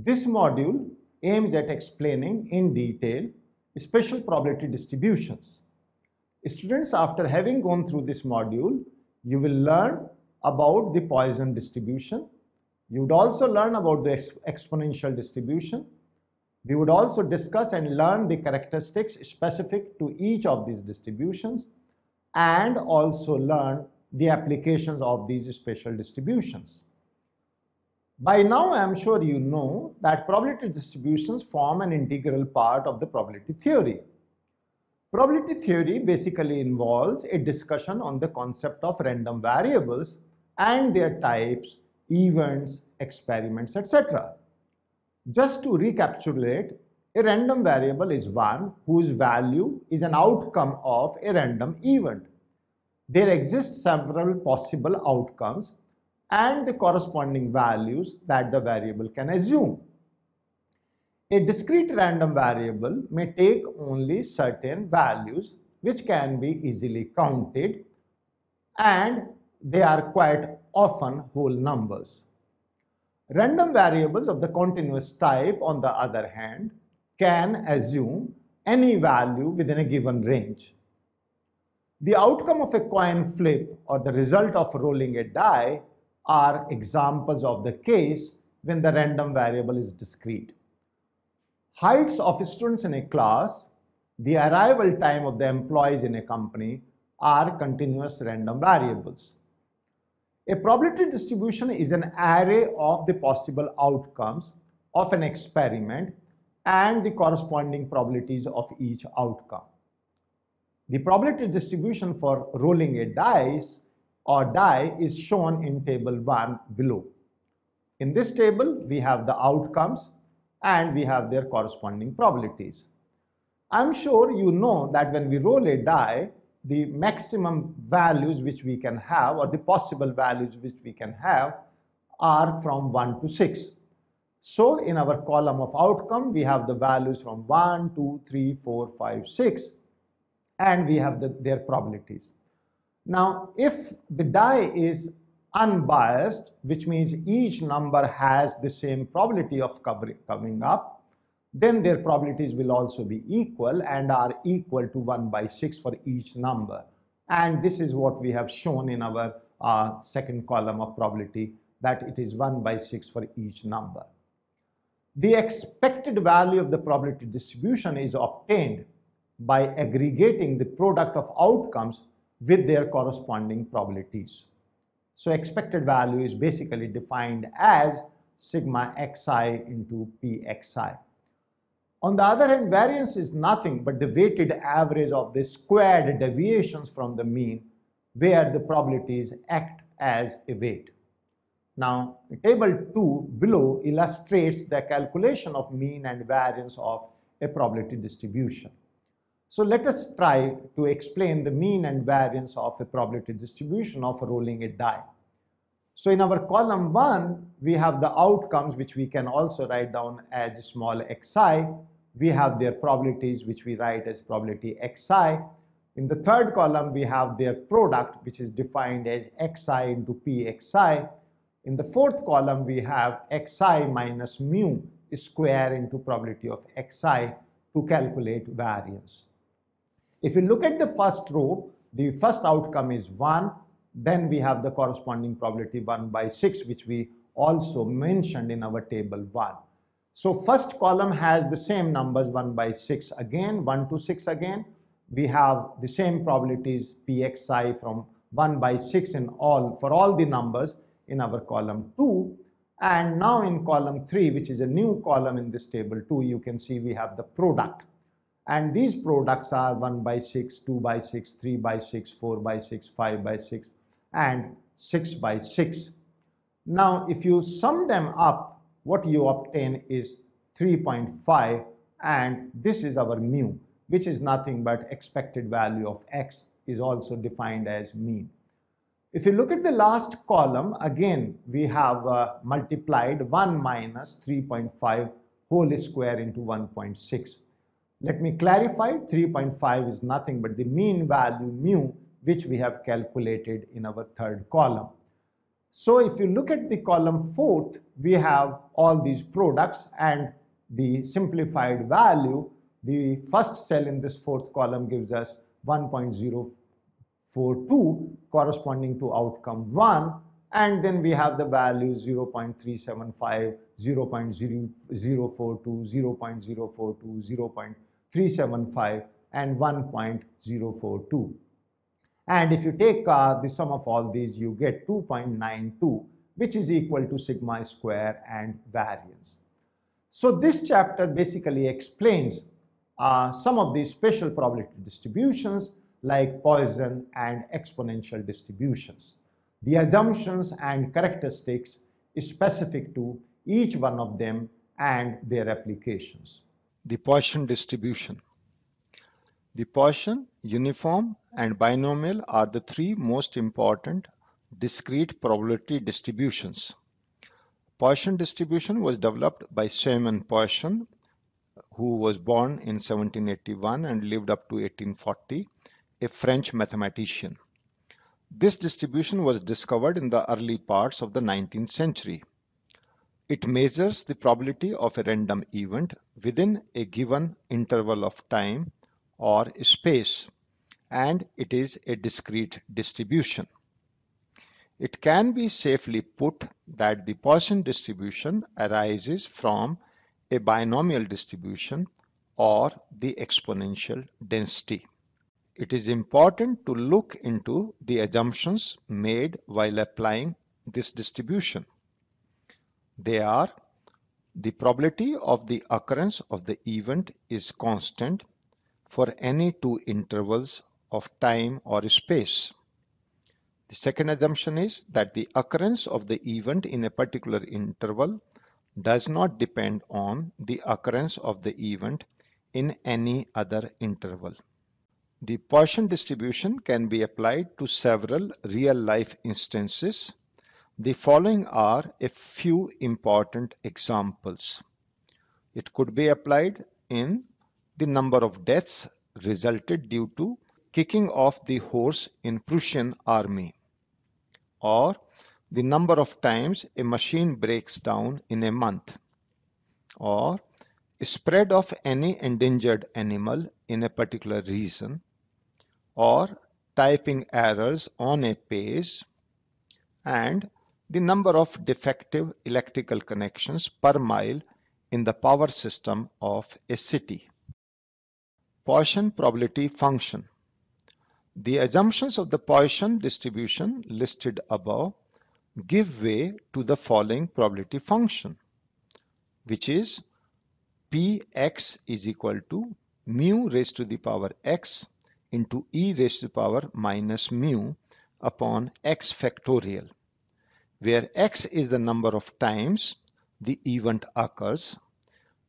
This module aims at explaining in detail special probability distributions. Students, after having gone through this module, you will learn about the Poisson distribution. You would also learn about the exponential distribution. We would also discuss and learn the characteristics specific to each of these distributions and also learn the applications of these special distributions. By now, I am sure you know that probability distributions form an integral part of the probability theory. Probability theory basically involves a discussion on the concept of random variables and their types, events, experiments, etc. Just to recapitulate, a random variable is one whose value is an outcome of a random event. There exist several possible outcomes and the corresponding values that the variable can assume. A discrete random variable may take only certain values which can be easily counted, and they are quite often whole numbers. Random variables of the continuous type, on the other hand, can assume any value within a given range. The outcome of a coin flip or the result of rolling a die are examples of the case when the random variable is discrete. Heights of students in a class, the arrival time of the employees in a company are continuous random variables. A probability distribution is an array of the possible outcomes of an experiment and the corresponding probabilities of each outcome. The probability distribution for rolling a dice or die is shown in table 1 below. In this table, we have the outcomes and we have their corresponding probabilities. I'm sure you know that when we roll a die, the maximum values which we can have or the possible values which we can have are from 1 to 6. So in our column of outcome, we have the values from 1, 2, 3, 4, 5, 6, and we have their probabilities. Now, if the die is unbiased, which means each number has the same probability of coming up, then their probabilities will also be equal and are equal to 1 by 6 for each number. And this is what we have shown in our second column of probability, that it is 1 by 6 for each number. The expected value of the probability distribution is obtained by aggregating the product of outcomes with their corresponding probabilities. So expected value is basically defined as sigma xi into pxi. On the other hand, variance is nothing but the weighted average of the squared deviations from the mean, where the probabilities act as a weight. Now, table 2 below illustrates the calculation of mean and variance of a probability distribution. So let us try to explain the mean and variance of a probability distribution of rolling a die. So in our column 1, we have the outcomes which we can also write down as small xi. We have their probabilities which we write as probability xi. In the third column, we have their product which is defined as xi into pxi. In the fourth column, we have xi minus mu square into probability of xi to calculate variance. If you look at the first row, the first outcome is 1. Then we have the corresponding probability 1 by 6, which we also mentioned in our table 1. So first column has the same numbers 1 by 6 again, 1 to 6 again. We have the same probabilities pxi from 1 by 6 for all the numbers in our column 2. And now in column 3, which is a new column in this table 2, you can see we have the product. And these products are 1 by 6, 2 by 6, 3 by 6, 4 by 6, 5 by 6, and 6 by 6. Now, if you sum them up, what you obtain is 3.5, and this is our mu, which is nothing but expected value of x, is also defined as mean. If you look at the last column, again, we have multiplied 1 minus 3.5 whole square into 1.6. Let me clarify, 3.5 is nothing but the mean value mu, which we have calculated in our third column. So if you look at the column fourth, we have all these products and the simplified value. The first cell in this fourth column gives us 1.042 corresponding to outcome 1, and then we have the values 0.375, 0.042, 0.042, 0.375, and 1.042. And if you take the sum of all these, you get 2.92, which is equal to sigma square and variance. So this chapter basically explains some of these special probability distributions like Poisson and exponential distributions, the assumptions and characteristics specific to each one of them and their applications. The Poisson distribution. The Poisson, uniform, and binomial are the three most important discrete probability distributions. Poisson distribution was developed by Simon Poisson, who was born in 1781 and lived up to 1840, a French mathematician. This distribution was discovered in the early parts of the 19th century. It measures the probability of a random event within a given interval of time or space, and it is a discrete distribution. It can be safely put that the Poisson distribution arises from a binomial distribution or the exponential density. It is important to look into the assumptions made while applying this distribution. They are: the probability of the occurrence of the event is constant for any two intervals of time or space. The second assumption is that the occurrence of the event in a particular interval does not depend on the occurrence of the event in any other interval. The Poisson distribution can be applied to several real-life instances. The following are a few important examples. It could be applied in the number of deaths resulted due to kicking off the horse in Prussian army, or the number of times a machine breaks down in a month, or spread of any endangered animal in a particular region, or typing errors on a page, and the number of defective electrical connections per mile in the power system of a city. Poisson probability function. The assumptions of the Poisson distribution listed above give way to the following probability function, which is Px is equal to mu raised to the power x into e raised to the power minus mu upon x factorial, where x is the number of times the event occurs,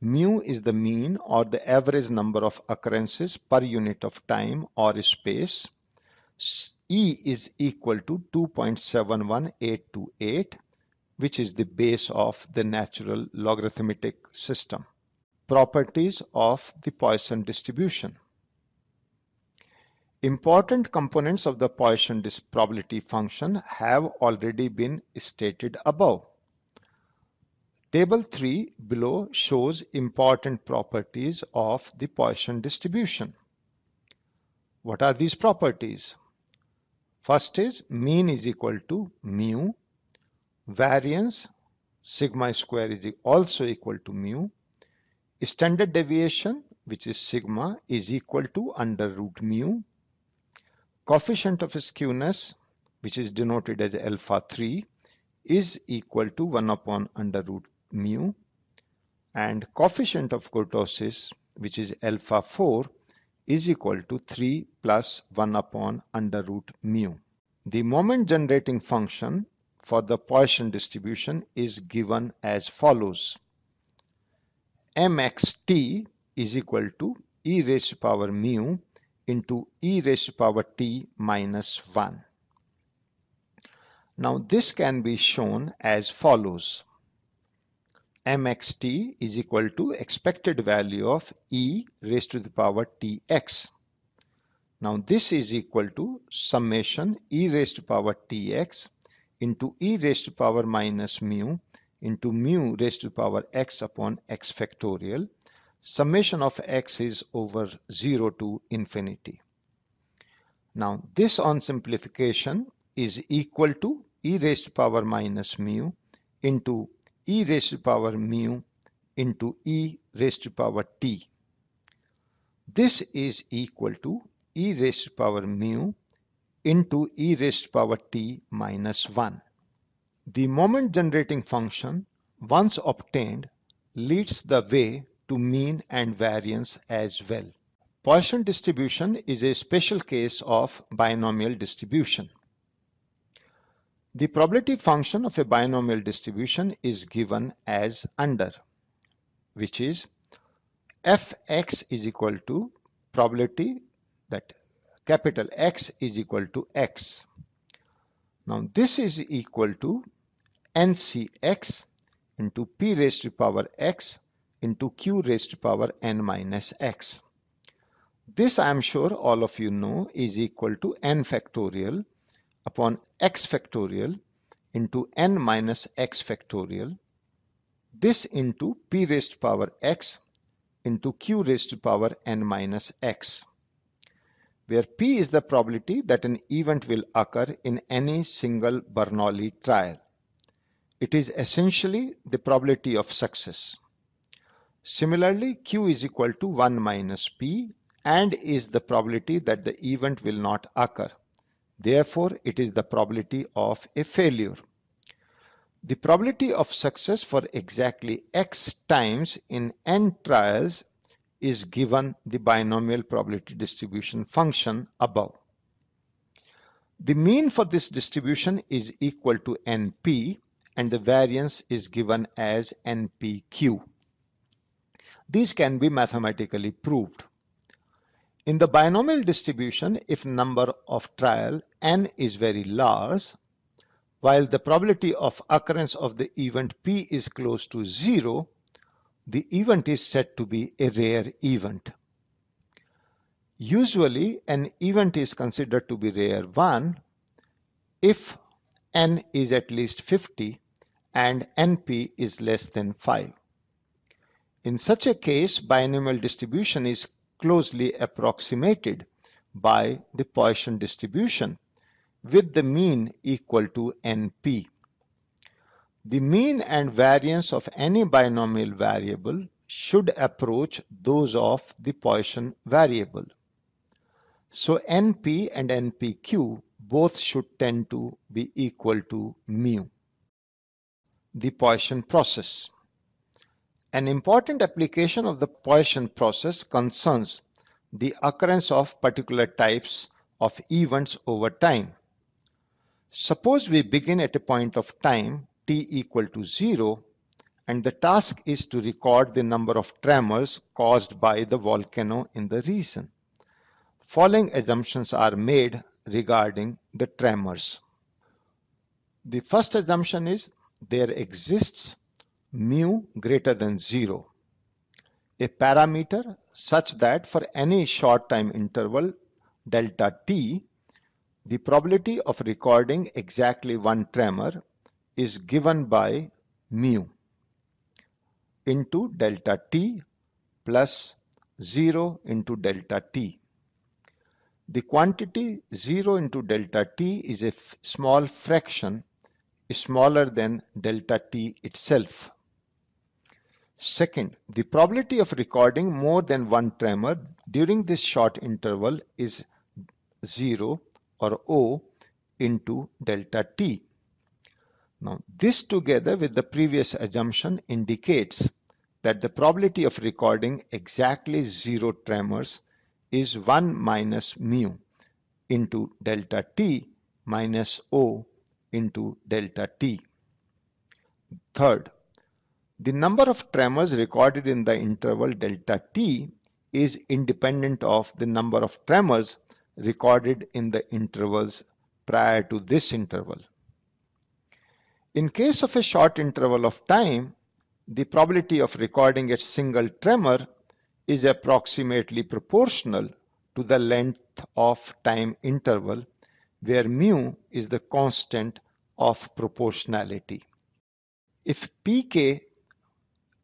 mu is the mean or the average number of occurrences per unit of time or space, e is equal to 2.71828, which is the base of the natural logarithmic system. Properties of the Poisson distribution. Important components of the Poisson probability function have already been stated above. Table 3 below shows important properties of the Poisson distribution. What are these properties? First is mean is equal to mu, variance sigma square is also equal to mu, standard deviation, which is sigma, is equal to under root mu, coefficient of skewness, which is denoted as alpha 3, is equal to 1 upon under root mu, and coefficient of kurtosis, which is alpha 4, is equal to 3 plus 1 upon under root mu. The moment generating function for the Poisson distribution is given as follows. mxt is equal to e raised to power mu into e raised to power t minus 1. Now this can be shown as follows. mxt is equal to expected value of e raised to the power tx. Now this is equal to summation e raised to power tx into e raised to power minus mu into mu raised to power x upon x factorial. Summation of x is over 0 to infinity. Now this on simplification is equal to e raised to power minus mu into e raised to power mu into e raised to power t. This is equal to e raised to power mu into e raised to power t minus 1. The moment generating function, once obtained, leads the way to mean and variance as well. Poisson distribution is a special case of binomial distribution. The probability function of a binomial distribution is given as under, which is fx is equal to probability that capital X is equal to x. Now this is equal to ncx into p raised to power x into q raised to power n minus x. This I am sure all of you know is equal to n factorial upon x factorial into n minus x factorial. This into p raised to power x into q raised to power n minus x, where p is the probability that an event will occur in any single Bernoulli trial. It is essentially the probability of success. Similarly, q is equal to 1 minus p and is the probability that the event will not occur. Therefore, it is the probability of a failure. The probability of success for exactly x times in n trials is given the binomial probability distribution function above. The mean for this distribution is equal to np and the variance is given as npq. These can be mathematically proved. In the binomial distribution, if number of trial n is very large, while the probability of occurrence of the event p is close to 0, the event is said to be a rare event. Usually, an event is considered to be rare 1 if n is at least 50 and np is less than 5. In such a case, binomial distribution is closely approximated by the Poisson distribution with the mean equal to np. The mean and variance of any binomial variable should approach those of the Poisson variable. So np and npq both should tend to be equal to mu. The Poisson process. An important application of the Poisson process concerns the occurrence of particular types of events over time. Suppose we begin at a point of time t equal to 0 and the task is to record the number of tremors caused by the volcano in the region. Following assumptions are made regarding the tremors. The first assumption is there exists mu greater than 0, a parameter such that for any short time interval delta t, the probability of recording exactly one tremor is given by mu into delta t plus 0 into delta t. The quantity 0 into delta t is a small fraction smaller than delta t itself. Second, the probability of recording more than one tremor during this short interval is 0 or O into delta t. Now, this together with the previous assumption indicates that the probability of recording exactly 0 tremors is 1 minus mu into delta t minus O into delta t. Third, the number of tremors recorded in the interval delta t is independent of the number of tremors recorded in the intervals prior to this interval. In case of a short interval of time, the probability of recording a single tremor is approximately proportional to the length of time interval, where mu is the constant of proportionality. If pk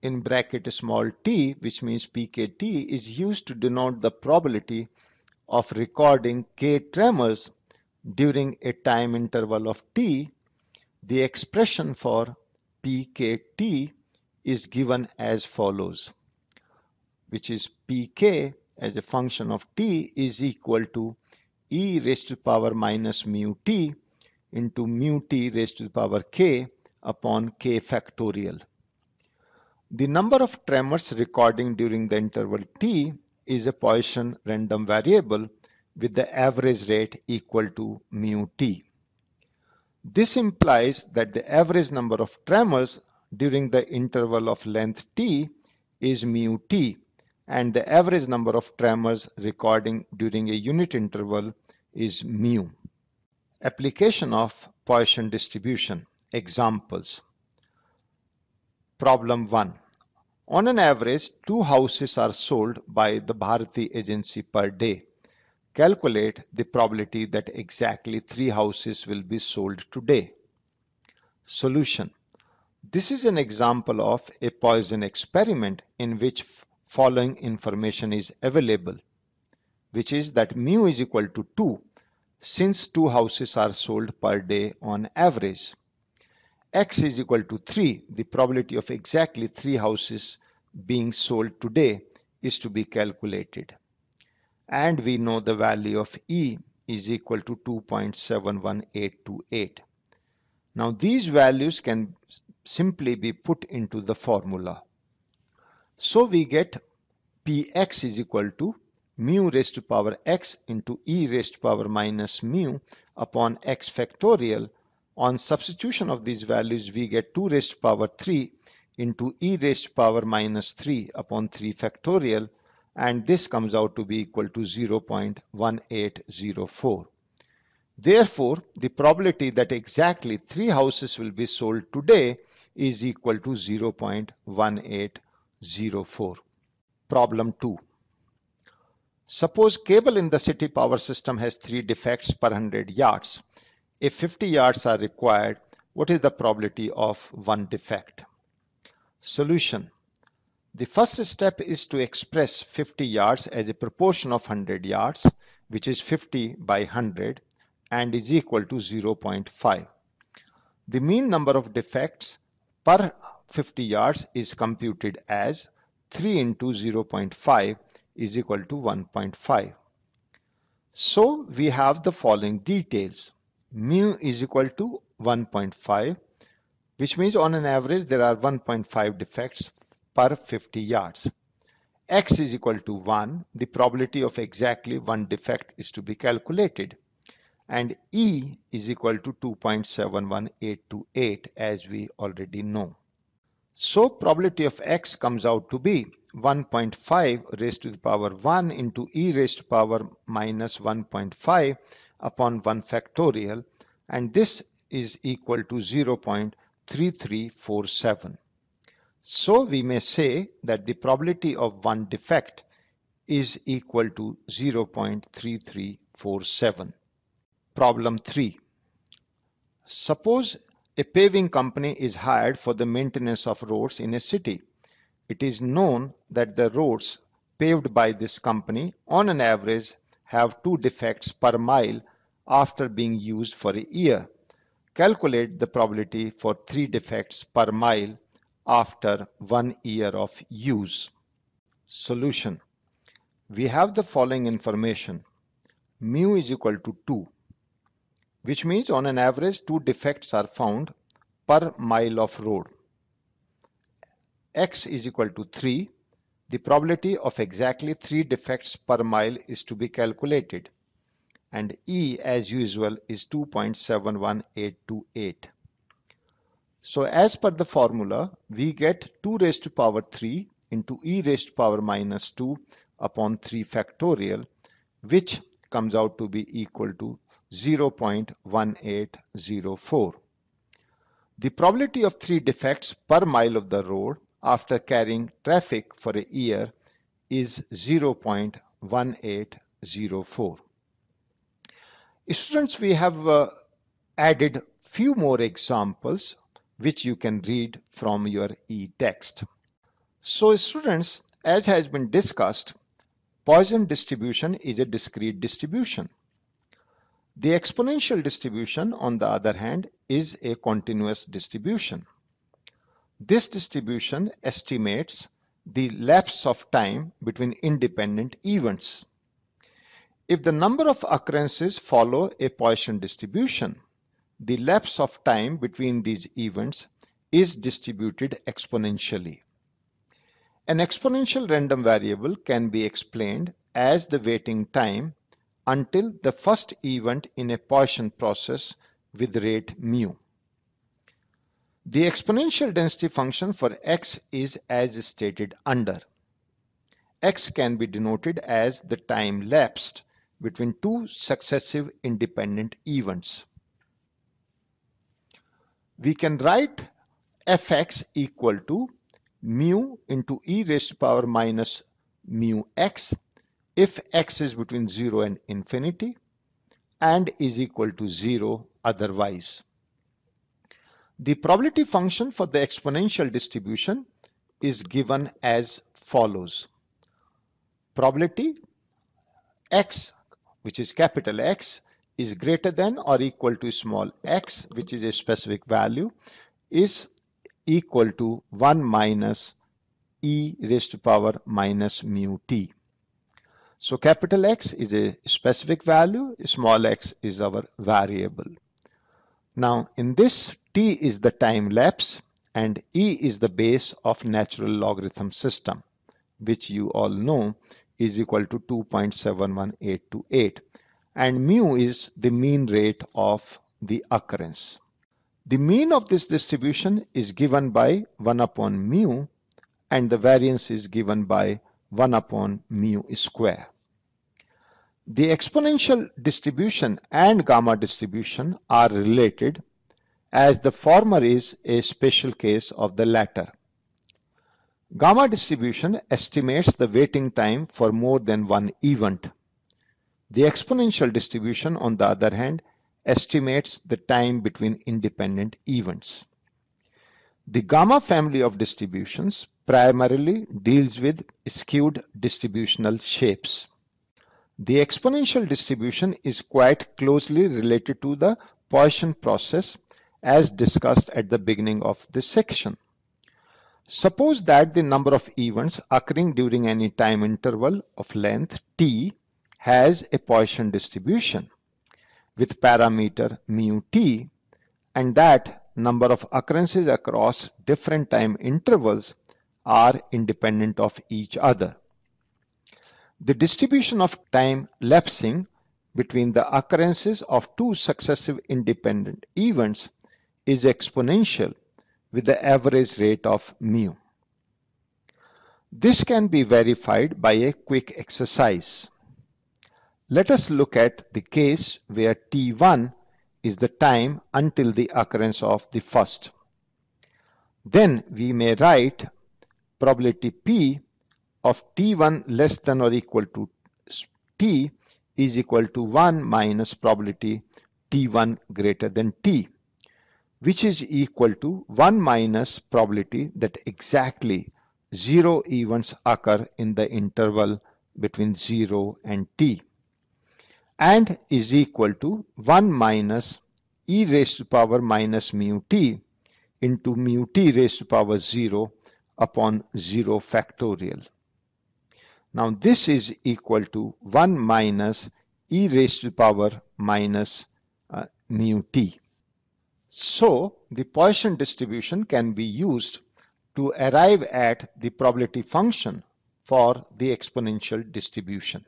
in bracket small t, which means pkt, is used to denote the probability of recording k tremors during a time interval of t, the expression for pkt is given as follows, which is pk as a function of t is equal to e raised to the power minus mu t into mu t raised to the power k upon k factorial. The number of tremors recording during the interval t is a Poisson random variable with the average rate equal to mu t. This implies that the average number of tremors during the interval of length t is mu t, and the average number of tremors recording during a unit interval is mu. Application of Poisson distribution. Examples. Problem 1. On an average, 2 houses are sold by the Bharati agency per day. Calculate the probability that exactly 3 houses will be sold today. Solution. This is an example of a Poisson experiment in which following information is available, which is that mu is equal to 2 since 2 houses are sold per day on average. X is equal to 3. The probability of exactly 3 houses being sold today is to be calculated. And we know the value of E is equal to 2.71828. Now these values can simply be put into the formula. So we get Px is equal to mu raised to power x into e raised to power minus mu upon x factorial. On substitution of these values, we get 2 raised to power 3 into e raised to power minus 3 upon 3 factorial, and this comes out to be equal to 0.1804. Therefore, the probability that exactly 3 houses will be sold today is equal to 0.1804. Problem 2. Suppose cable in the city power system has 3 defects per 100 yards. If 50 yards are required, what is the probability of 1 defect? Solution. The first step is to express 50 yards as a proportion of 100 yards, which is 50 by 100 and is equal to 0.5. The mean number of defects per 50 yards is computed as 3 into 0.5 is equal to 1.5. So we have the following details. Mu is equal to 1.5, which means on an average there are 1.5 defects per 50 yards. X is equal to 1. The probability of exactly 1 defect is to be calculated. And E is equal to 2.71828 as we already know. So probability of X comes out to be 1.5 raised to the power 1 into e raised to power minus 1.5 upon 1 factorial, and this is equal to 0.3347. So we may say that the probability of 1 defect is equal to 0.3347. Problem 3. Suppose a paving company is hired for the maintenance of roads in a city. It is known that the roads paved by this company on an average have 2 defects per mile after being used for a year. Calculate the probability for 3 defects per mile after 1 year of use. Solution. We have the following information. Mu is equal to 2, which means on an average 2 defects are found per mile of road. X is equal to 3. The probability of exactly 3 defects per mile is to be calculated. And E, as usual, is 2.71828. So as per the formula, we get 2 raised to power 3 into e raised to power minus 2 upon 3 factorial, which comes out to be equal to 0.1804. The probability of 3 defects per mile of the road after carrying traffic for a year is 0.1804. Students, we have added few more examples which you can read from your e-text. So students, as has been discussed, Poisson distribution is a discrete distribution. The exponential distribution, on the other hand, is a continuous distribution. This distribution estimates the lapse of time between independent events. If the number of occurrences follow a Poisson distribution, the lapse of time between these events is distributed exponentially. An exponential random variable can be explained as the waiting time until the first event in a Poisson process with rate mu. The exponential density function for x is as stated under. X can be denoted as the time lapsed between two successive independent events. We can write fx equal to mu into e raised to power minus mu x if x is between 0 and infinity and is equal to 0 otherwise. The probability function for the exponential distribution is given as follows. Probability x, which is capital X, is greater than or equal to small x, which is a specific value, is equal to 1 minus e raised to power minus mu t. So capital X is a specific value, small x is our variable. Now in this, t is the time lapse and e is the base of natural logarithm system, which you all know is equal to 2.71828, and mu is the mean rate of the occurrence. The mean of this distribution is given by 1 upon mu and the variance is given by 1 upon mu square. The exponential distribution and gamma distribution are related as the former is a special case of the latter. Gamma distribution estimates the waiting time for more than one event. The exponential distribution, on the other hand, estimates the time between independent events. The gamma family of distributions primarily deals with skewed distributional shapes. The exponential distribution is quite closely related to the Poisson process as discussed at the beginning of this section. Suppose that the number of events occurring during any time interval of length t has a Poisson distribution with parameter mu t, and that number of occurrences across different time intervals are independent of each other. The distribution of time lapsing between the occurrences of two successive independent events is exponential with the average rate of mu. This can be verified by a quick exercise. Let us look at the case where t1 is the time until the occurrence of the first. Then we may write probability P of t1 less than or equal to t is equal to 1 minus probability t1 greater than t, which is equal to 1 minus probability that exactly 0 events occur in the interval between 0 and t, and is equal to 1 minus e raised to power minus mu t into mu t raised to power 0 upon 0 factorial. Now this is equal to 1 minus e raised to power minus mu t. So the Poisson distribution can be used to arrive at the probability function for the exponential distribution.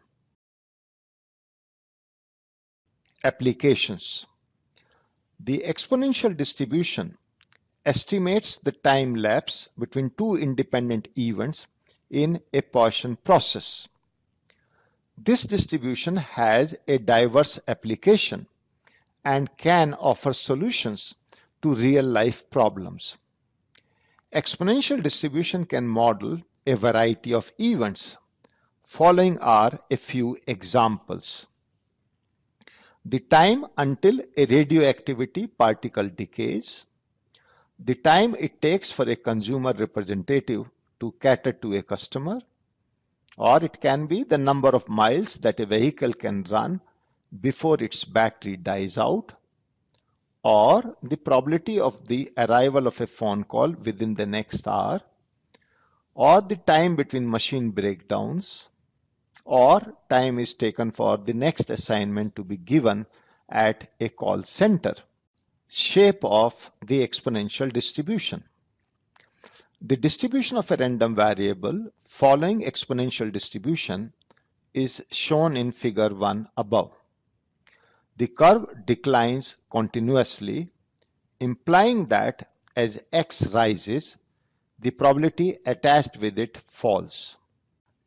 Applications. The exponential distribution estimates the time lapse between two independent events in a Poisson process. This distribution has a diverse application and can offer solutions to real-life problems. Exponential distribution can model a variety of events. Following are a few examples. the time until a radioactivity particle decays, the time it takes for a consumer representative to cater to a customer, or it can be the number of miles that a vehicle can run before its battery dies out, or the probability of the arrival of a phone call within the next hour, or the time between machine breakdowns, or time is taken for the next assignment to be given at a call center. Shape of the exponential distribution. The distribution of a random variable following exponential distribution is shown in figure 1 above. The curve declines continuously, implying that as x rises, the probability attached with it falls.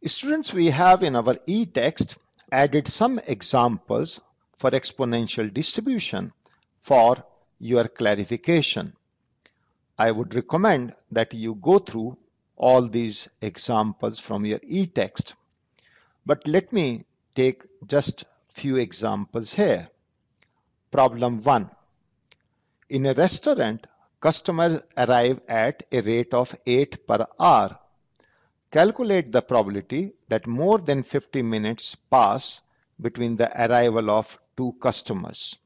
Students, we have in our e-text added some examples for exponential distribution for your clarification. I would recommend that you go through all these examples from your e-text. But let me take just few examples here. Problem 1. In a restaurant, customers arrive at a rate of 8 per hour. Calculate the probability that more than 50 minutes pass between the arrival of two customers.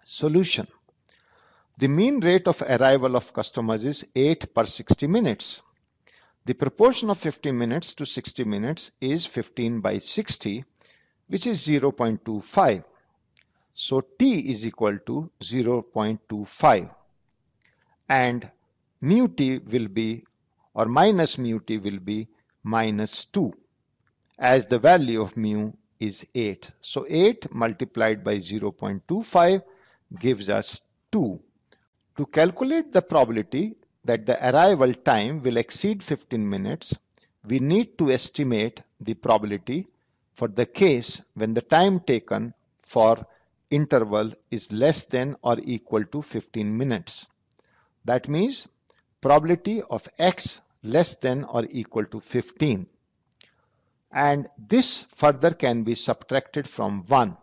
Solution. The mean rate of arrival of customers is 8 per 60 minutes. The proportion of 50 minutes to 60 minutes is 15 by 60, which is 0.25. So t is equal to 0.25. And mu t will be, or minus mu t will be minus 2, as the value of mu is 8. So 8 multiplied by 0.25 gives us 2. To calculate the probability that the arrival time will exceed 15 minutes, we need to estimate the probability for the case when the time taken for interval is less than or equal to 15 minutes. That means probability of x less than or equal to 15. And this further can be subtracted from 1.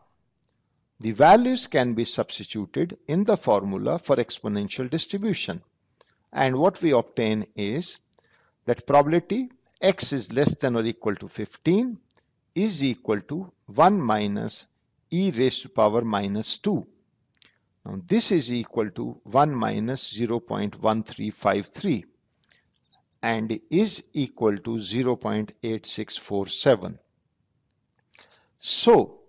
The values can be substituted in the formula for exponential distribution. And what we obtain is that probability x is less than or equal to 15 is equal to 1 minus e raised to power minus 2. Now this is equal to 1 minus 0.1353 and is equal to 0.8647. So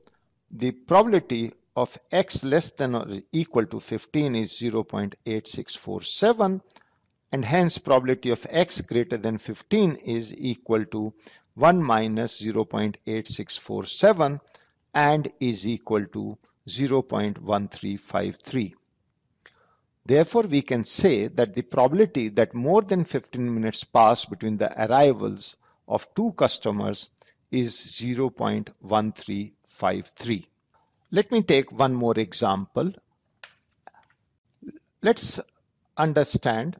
the probability of x less than or equal to 15 is 0.8647, and hence probability of x greater than 15 is equal to 1 minus 0.8647 and is equal to 0.1353. Therefore, we can say that the probability that more than 15 minutes pass between the arrivals of two customers is 0.1353. Let me take one more example. Let's understand.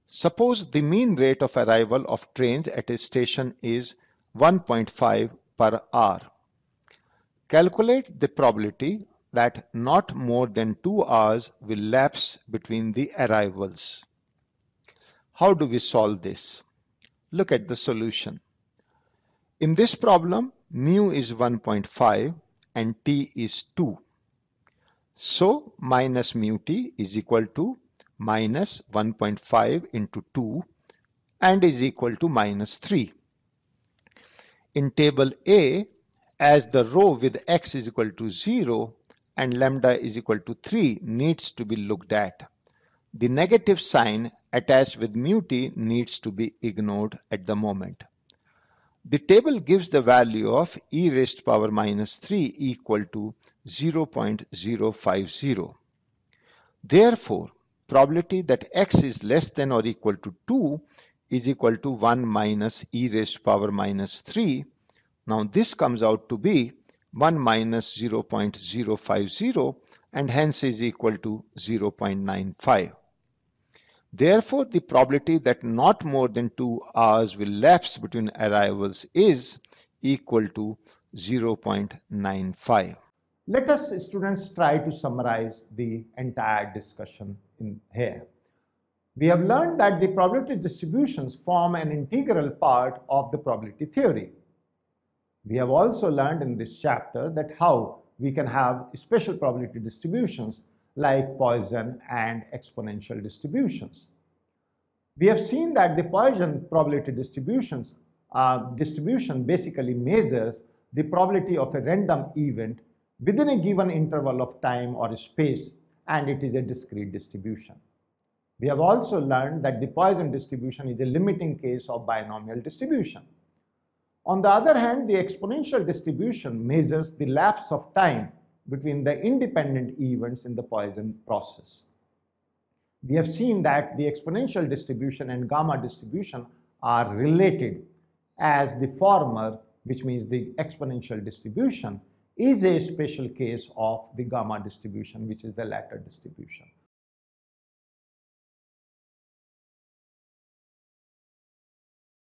Suppose the mean rate of arrival of trains at a station is 1.5 per hour. Calculate the probability that not more than 2 hours will lapse between the arrivals. How do we solve this? Look at the solution. In this problem, mu is 1.5 and t is 2. So minus mu t is equal to minus 1.5 into 2 and is equal to minus 3. In table A, as the row with x is equal to 0 and lambda is equal to 3 needs to be looked at. The negative sign attached with mu t needs to be ignored at the moment. The table gives the value of e raised to power minus 3 equal to 0.050. Therefore, probability that x is less than or equal to 2 is equal to 1 minus e raised to power minus 3. Now this comes out to be 1 minus 0.050 and hence is equal to 0.95. Therefore, the probability that not more than 2 hours will lapse between arrivals is equal to 0.95. Let us, students, try to summarize the entire discussion in here. We have learned that the probability distributions form an integral part of the probability theory. We have also learned in this chapter that how we can have special probability distributions like Poisson and exponential distributions. We have seen that the Poisson probability distribution basically measures the probability of a random event within a given interval of time or space, and it is a discrete distribution. We have also learned that the Poisson distribution is a limiting case of binomial distribution. On the other hand, the exponential distribution measures the lapse of time between the independent events in the Poisson process. We have seen that the exponential distribution and gamma distribution are related, as the former, which means the exponential distribution, is a special case of the gamma distribution, which is the latter distribution.